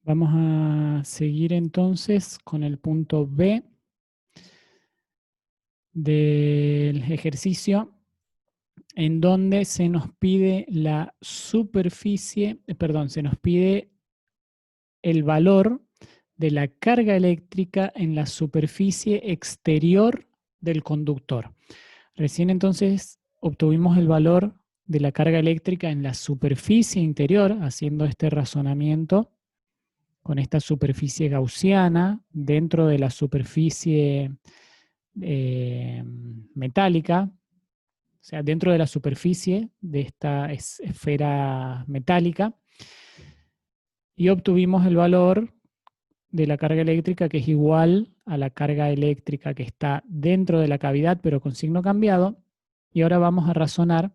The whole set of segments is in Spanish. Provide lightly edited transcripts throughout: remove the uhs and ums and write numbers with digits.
Vamos a seguir entonces con el punto B del ejercicio, en donde se nos pide la superficie, se nos pide el valor de la carga eléctrica en la superficie exterior del conductor. Recién entonces obtuvimos el valor de la carga eléctrica en la superficie interior, haciendo este razonamiento con esta superficie gaussiana dentro de la superficie metálica, o sea, dentro de la superficie de esta esfera metálica, y obtuvimos el valor de la carga eléctrica, que es igual a la carga eléctrica que está dentro de la cavidad, pero con signo cambiado. Y ahora vamos a razonar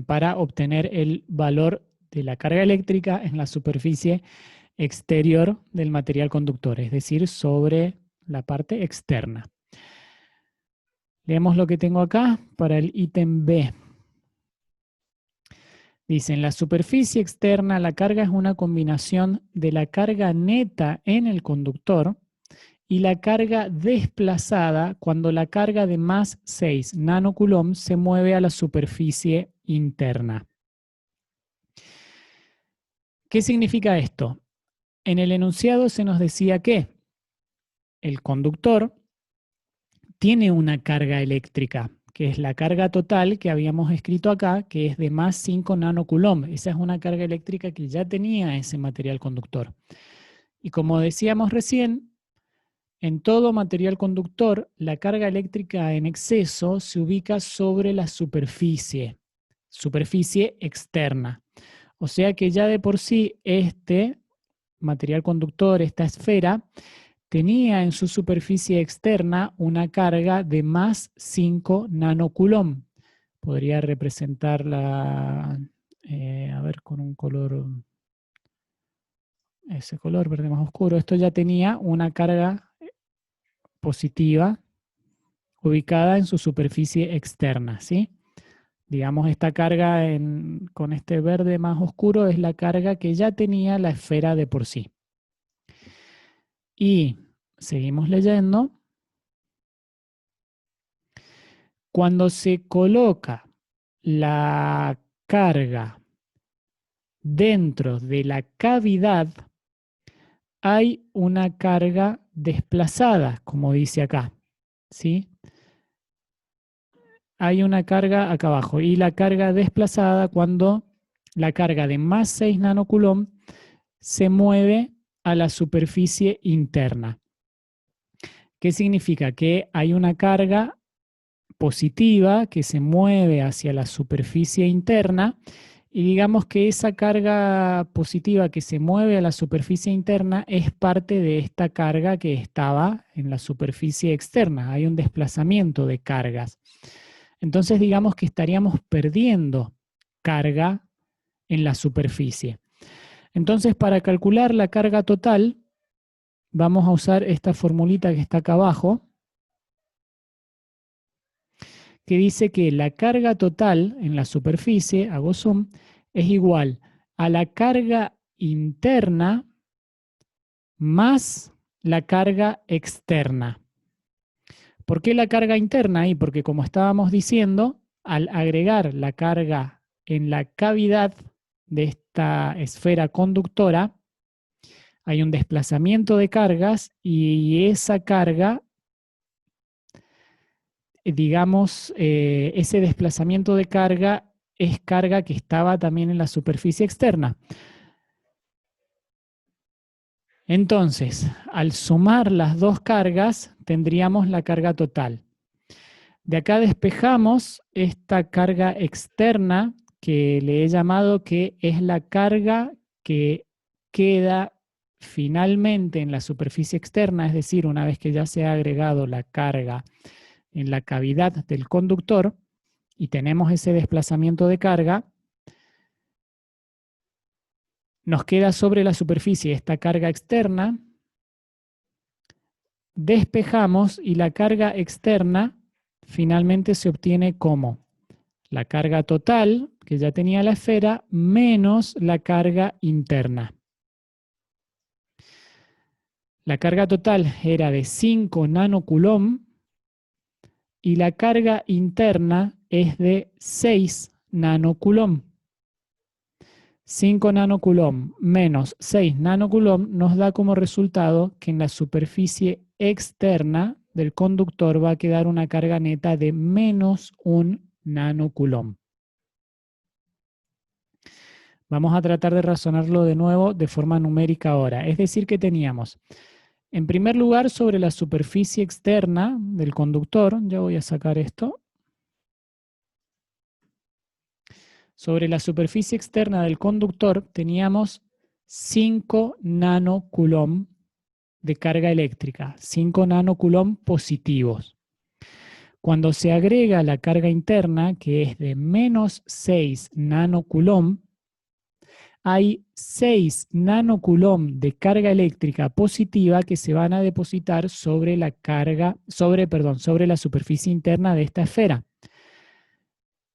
para obtener el valor de la carga eléctrica en la superficie exterior del material conductor, es decir, sobre la parte externa. Leemos lo que tengo acá para el ítem B. Dice, en la superficie externa la carga es una combinación de la carga neta en el conductor y la carga desplazada cuando la carga de más 6 nanocoulomb se mueve a la superficie interna. ¿Qué significa esto? En el enunciado se nos decía que el conductor tiene una carga eléctrica, que es la carga total que habíamos escrito acá, que es de más 5 nanocoulomb. Esa es una carga eléctrica que ya tenía ese material conductor. Y como decíamos recién, en todo material conductor, la carga eléctrica en exceso se ubica sobre la superficie externa. O sea que ya de por sí este material conductor, esta esfera, tenía en su superficie externa una carga de más 5 nanocoulomb. Podría representarla, a ver, con un color, ese color verde más oscuro. Esto ya tenía una carga positiva ubicada en su superficie externa, ¿sí? Digamos, esta carga con este verde más oscuro es la carga que ya tenía la esfera de por sí. Y seguimos leyendo. Cuando se coloca la carga dentro de la cavidad, hay una carga desplazada, como dice acá, ¿sí? Hay una carga acá abajo, y la carga desplazada cuando la carga de más 6 nanocoulomb se mueve a la superficie interna. ¿Qué significa? Que hay una carga positiva que se mueve hacia la superficie interna, y digamos que esa carga positiva que se mueve a la superficie interna es parte de esta carga que estaba en la superficie externa. Hay un desplazamiento de cargas. Entonces digamos que estaríamos perdiendo carga en la superficie. Entonces, para calcular la carga total, vamos a usar esta formulita que está acá abajo, que dice que la carga total en la superficie, hago zoom, es igual a la carga interna más la carga externa. ¿Por qué la carga interna? Y porque, como estábamos diciendo, al agregar la carga en la cavidad de esta esfera conductora, hay un desplazamiento de cargas, y esa carga, digamos, ese desplazamiento de carga es carga que estaba también en la superficie externa. Entonces, al sumar las dos cargas, tendríamos la carga total. De acá despejamos esta carga externa, que le he llamado que es la carga que queda finalmente en la superficie externa, es decir, una vez que ya se ha agregado la carga en la cavidad del conductor y tenemos ese desplazamiento de carga, nos queda sobre la superficie esta carga externa, despejamos y la carga externa finalmente se obtiene como la carga total que ya tenía la esfera menos la carga interna. La carga total era de 5 nanocoulomb y la carga interna es de 6 nanocoulomb. 5 nanocoulomb menos 6 nanocoulomb nos da como resultado que en la superficie externa del conductor va a quedar una carga neta de menos 1 nanocoulomb. Vamos a tratar de razonarlo de nuevo de forma numérica ahora. Es decir que teníamos, en primer lugar, sobre la superficie externa del conductor, ya voy a sacar esto. Sobre la superficie externa del conductor teníamos 5 nanocoulomb de carga eléctrica, 5 nanocoulomb positivos. Cuando se agrega la carga interna, que es de menos 6 nanocoulomb, hay 6 nanocoulomb de carga eléctrica positiva que se van a depositar sobre la sobre la superficie interna de esta esfera.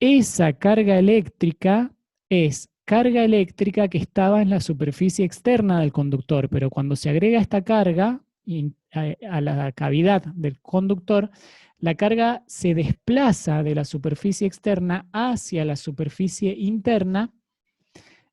Esa carga eléctrica es carga eléctrica que estaba en la superficie externa del conductor, pero cuando se agrega esta carga a la cavidad del conductor, la carga se desplaza de la superficie externa hacia la superficie interna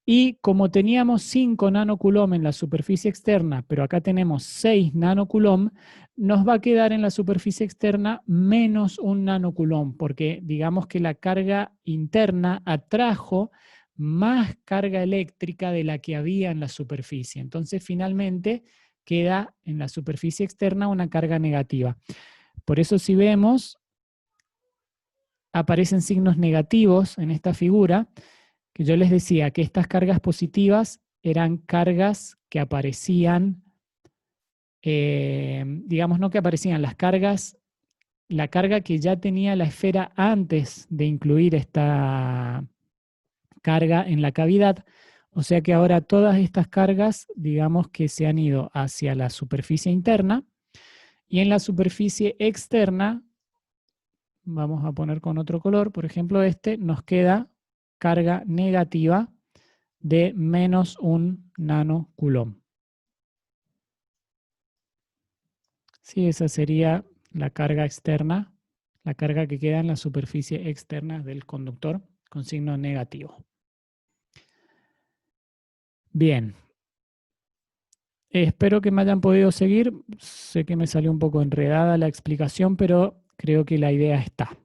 y como teníamos 5 nanocoulomb en la superficie externa, pero acá tenemos 6 nanocoulomb, nos va a quedar en la superficie externa menos 1 nanocoulomb, porque digamos que la carga interna atrajo más carga eléctrica de la que había en la superficie. Entonces finalmente queda en la superficie externa una carga negativa. Por eso si vemos, aparecen signos negativos en esta figura, que yo les decía que estas cargas positivas eran cargas que aparecían, digamos no que aparecían, la carga que ya tenía la esfera antes de incluir esta carga en la cavidad, o sea que ahora todas estas cargas, digamos que se han ido hacia la superficie interna, y en la superficie externa, vamos a poner con otro color, por ejemplo nos queda carga negativa de menos 1 nanocoulomb. Sí, esa sería la carga externa, la carga que queda en la superficie externa del conductor con signo negativo. Bien. Espero que me hayan podido seguir. Sé que me salió un poco enredada la explicación, pero creo que la idea está.